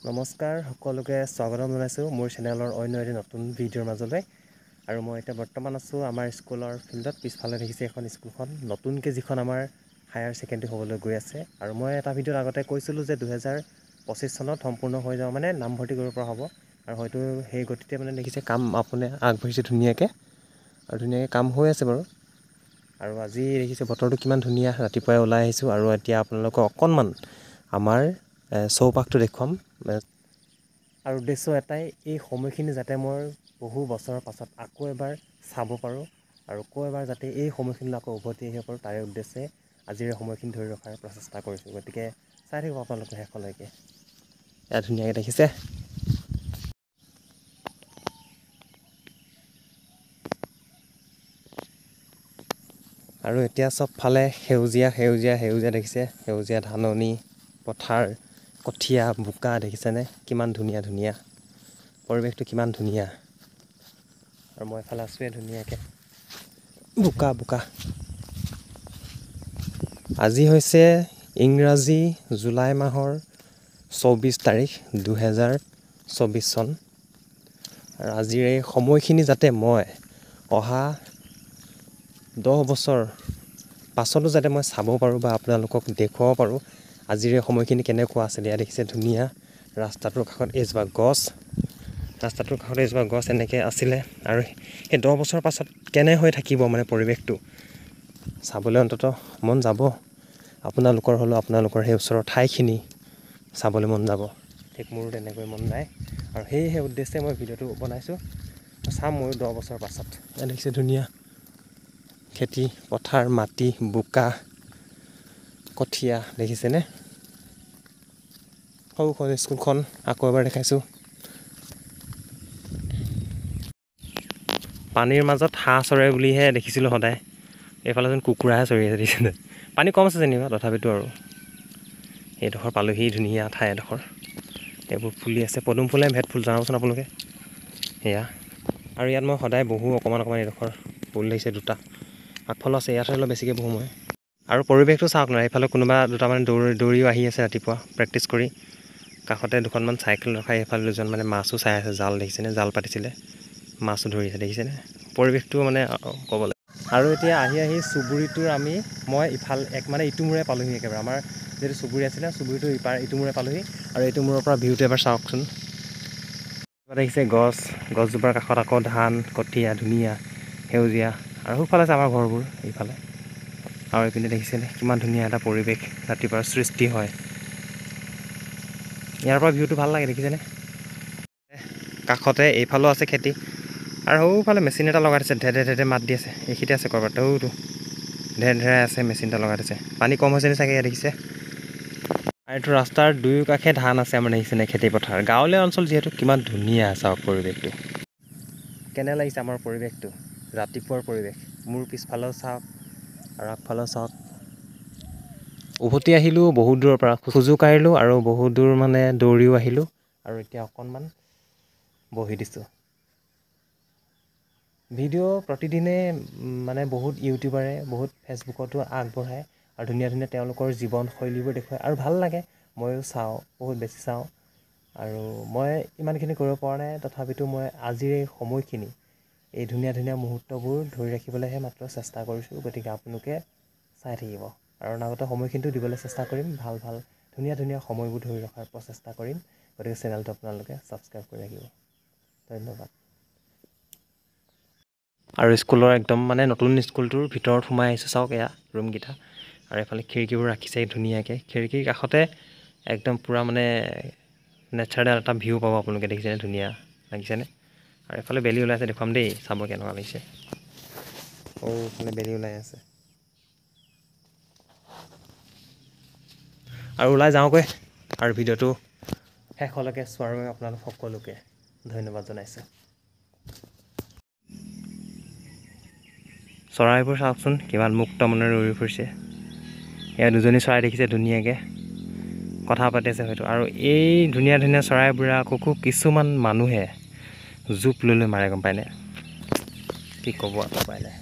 নমস্কাৰ সকলোকে স্বাগতম জনাইছোঁ মোৰ চেনেলৰ অন্য এটি নতুন ভিডিঅ'ৰ মাজলৈ আৰু মই এতিয়া বৰ্তমান আছোঁ আমাৰ স্কুলৰ ফিল্ডত পিছফালে দেখিছে এখন স্কুলখন নতুনকৈ যিখন আমাৰ হায়াৰ ছেকেণ্ডেৰী হ'বলৈ গৈ আছে আৰু মই এটা ভিডিঅ'ৰ আগতে কৈছিলোঁ যে 2025 চনত সম্পূৰ্ণ হৈ যাব মানে নামভৰ্তি কৰিব পৰা হ'ব আৰু হয়তো সেই গতিতে মানে দেখিছে কাম আপুনি আগবাঢ়িছে ধুনীয়াকৈ আৰু ধুনীয়াকৈ কাম হৈ আছে বাৰু আৰু আজি দেখিছে বতৰটো কিমান ধুনীয়া ৰাতিপুৱাই ওলাই আহিছোঁ আৰু এতিয়া আপোনালোকক অকণমান আমাৰ চৌপাশটো দেখুৱাম আৰু উদ্দেশ্য এটাই এই সময়খিনি যাতে মই বহু বছৰৰ পাছত আকৌ এবাৰ চাব পাৰোঁ আৰু আকৌ এবাৰ যাতে এই সময়খিনিলৈ আকৌ উভতি আহিব পাৰোঁ তাৰে উদ্দেশ্যে আজিৰ সময়খিনি ধৰি ৰখাৰ প্ৰচেষ্টা কৰিছোঁ গতিকে চাই থাকিব আপোনালোকে শেষলৈকে এয়া ধুনীয়াকৈ দেখিছে আৰু এতিয়া চবফালে সেউজীয়া দেখিছে সেউজীয়া ধাননি পথাৰ কঠীয়া বোকা দেখিছেনে কিমান ধুনীয়া পৰিৱেশটো কিমান ধুনীয়া আৰু মই এফালে আছোঁৱে ধুনীয়াকৈ বোকা আজি হৈছে ইংৰাজী জুলাই মাহৰ 24 তাৰিখ 2024 চন আৰু আজিৰ এই সময়খিনি যাতে মই অহা 10 বছৰ পাছতো যাতে মই চাব পাৰোঁ বা আপোনালোকক দেখুৱাব পাৰোঁ আজিৰ এই সময়খিনি কেনেকুৱা আছিলে এয়া দেখিছে ধুনীয়া ৰাস্তাটোৰ কাষত এজোপা গছ এনেকৈ আছিলে আৰু সেই 10 বছৰৰ পাছত কেনে হৈ থাকিব মানে পৰিৱেশটো চাবলৈ অন্ততঃ মন যাব আপোনালোকৰ হ'লেও আপোনালোকৰ সেই ওচৰৰ ঠাইখিনি চাবলৈ মন যাব ঠিক মোৰো তেনেকৈ মন যায় আৰু সেই উদ্দেশ্যে মই ভিডিঅ'টো বনাইছোঁ চাম ময়ো 10 বছৰৰ পাছত এয়া দেখিছে ধুনীয়া খেতি পথাৰ মাটি বোকা কঠীয়া দেখিছেনে সৰুখন স্কুলখন আকৌ এবাৰ দেখাইছোঁ পানীৰ মাজত হাঁহ চৰে বুলিহে দেখিছিলোঁ সদায় এইফালে যেন কুকুৰাহে চৰি আছে দেখিছেনে পানী কম আছে যেনিবা তথাপিতো আৰু এইডোখৰ পালোহি ধুনীয়া ঠাই এডোখৰ এইবোৰ ফুলি আছে পদুম ফুলে ভেট ফুল জনাবচোন আপোনালোকে সেয়া আৰু ইয়াত মই সদায় বহোঁ অকণমান এইডোখৰ ফুল লাগিছে দুটা আগফালে আছে ইয়াত অলপ বেছিকৈ বহোঁ মই আৰু পৰিৱেশটো চাওক না এইফালে কোনোবা দুটামান দৌৰিও আহি আছে ৰাতিপুৱা প্ৰেক্টিছ কৰি কাষতে দুখনমান চাইকেল ৰখাই এইফালে দুজন মানে মাছো চাই আছে জাল দেখিছেনে জাল পাতিছিলে মাছো ধৰিছে দেখিছেনে পৰিৱেশটো মানে ক'বলৈ আৰু এতিয়া আহি চুবুৰীটোৰ মই ইটো মূৰে পালোহি একেবাৰে আমাৰ যিটো চুবুৰী আছিলে চুবুৰীটো ইটো মূৰে পালোহি আৰু এইটো মূৰৰ পৰা ভিউটো এবাৰ চাওকচোন দেখিছে গছজোপাৰ কাষত আকৌ ধান কঠীয়া ধুনীয়া সেউজীয়া আৰু সোঁফালে আছে আমাৰ ঘৰবোৰ এইফালে আৰু এইপিনে দেখিছেনে কিমান ধুনীয়া এটা পৰিৱেশ ৰাতিপুৱাৰ সৃষ্টি হয় ইয়াৰ পৰা ভিউটো ভাল লাগে দেখিছেনে কাষতে এইফালেও আছে খেতি আৰু সৌফালে মেচিন এটা লগাই দিছে ধেৰ মাত দি আছে এইখিনিতে আছে ক'ৰবাত সৌটো ধেৰ আছে মেচিন এটা লগাই দিছে পানী কম হৈছে নি চাগে ইয়াত দেখিছে আৰু এইটো ৰাস্তাৰ দুয়ো কাষে ধান আছে আমাৰ দেখিছেনে খেতি পথাৰ গাঁৱলীয়া অঞ্চল যিহেতু কিমান ধুনীয়া চাওক পৰিৱেশটো কেনে লাগিছে আমাৰ পৰিৱেশটো ৰাতিপুৱাৰ পৰিৱেশ মোৰ পিছফালেও চাওক আৰু আগফালেও চাওক উভতি আহিলোঁ বহুত দূৰৰ পৰা খোজো কাঢ়িলোঁ আৰু বহুত দূৰ মানে দৌৰিও আহিলোঁ আৰু এতিয়া অকণমান বহি দিছোঁ ভিডিঅ' প্ৰতিদিনে মানে বহুত ইউটিউবাৰে বহুত ফেচবুকতো আগবঢ়ায় আৰু ধুনীয়া তেওঁলোকৰ জীৱনশৈলীবোৰ দেখুৱায় আৰু ভাল লাগে ময়ো চাওঁ বহুত বেছি চাওঁ আৰু মই ইমানখিনি কৰিব পৰা নাই তথাপিতো মই আজিৰ এই সময়খিনি এই ধুনীয়া মুহূৰ্তবোৰ ধৰি ৰাখিবলৈহে মাত্ৰ চেষ্টা কৰিছোঁ গতিকে আপোনালোকে চাই থাকিব আৰু অনাগত সময়খিনিতো দিবলৈ চেষ্টা কৰিম ভাল ধুনীয়া সময়বোৰ ধৰি ৰখাৰ প্ৰচেষ্টা কৰিম গতিকে চেনেলটো আপোনালোকে ছাবস্ক্ৰাইব কৰি ৰাখিব ধন্যবাদ আৰু স্কুলৰ একদম মানে নতুন স্কুলটোৰ ভিতৰত সোমাই আহিছোঁ চাওক এয়া ৰুমকেইটা আৰু এইফালে খিৰিকীবোৰ ৰাখিছে ধুনীয়াকৈ খিৰিকীৰ কাষতে একদম পূৰা মানে নেচাৰেল এটা ভিউ পাব আপোনালোকে দেখিছেনে ধুনীয়া লাগিছেনে আৰু এইফালে বেলি ওলাই আছে দেখুৱাম দেই চাব কেনেকুৱা লাগিছে এইফালে বেলি ওলাই আছে আৰু ওলাই যাওঁগৈ আৰু ভিডিঅ'টো শেষলৈকে চোৱাৰ বাবে আপোনালোক সকলোকে ধন্যবাদ জনাইছোঁ চৰাইবোৰ চাওকচোন কিমান মুক্ত মনেৰে উৰি ফুৰিছে এয়া দুজনী চৰাই দেখিছে ধুনীয়াকৈ কথা পাতি আছে হয়তো আৰু এই ধুনীয়া চৰাইবোৰে আকৌ কিছুমান মানুহে জোপ লৈ মাৰে গম পায়নে কি ক'ব উপায় নাই